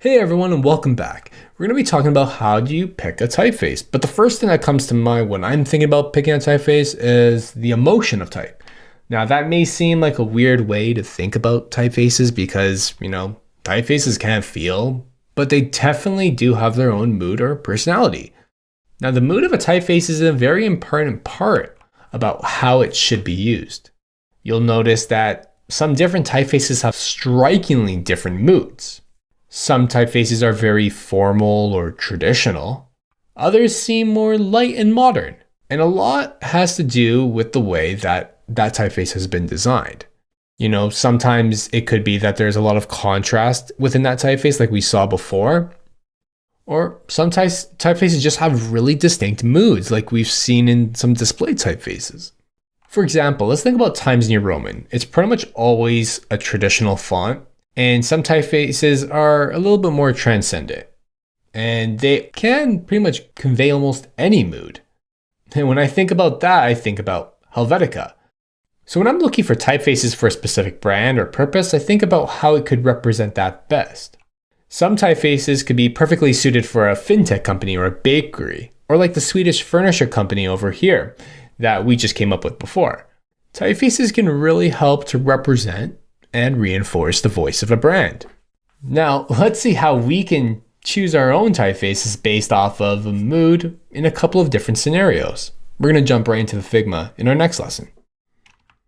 Hey everyone and welcome back. We're going to be talking about how do you pick a typeface. But the first thing that comes to mind when I'm thinking about picking a typeface is the emotion of type. Now that may seem like a weird way to think about typefaces because, typefaces can't feel, but they definitely do have their own mood or personality. Now the mood of a typeface is a very important part about how it should be used. You'll notice that some different typefaces have strikingly different moods. Some typefaces are very formal or traditional. Others seem more light and modern. And a lot has to do with the way that typeface has been designed. Sometimes it could be that there's a lot of contrast within that typeface like we saw before. Or sometimes typefaces just have really distinct moods like we've seen in some display typefaces. For example, let's think about Times New Roman. It's pretty much always a traditional font. And some typefaces are a little bit more transcendent. And they can pretty much convey almost any mood. And when I think about that, I think about Helvetica. So when I'm looking for typefaces for a specific brand or purpose, I think about how it could represent that best. Some typefaces could be perfectly suited for a fintech company or a bakery, or like the Swedish furniture company over here that we just came up with before. Typefaces can really help to represent and reinforce the voice of a brand. Now, let's see how we can choose our own typefaces based off of a mood in a couple of different scenarios. We're going to jump right into the Figma in our next lesson.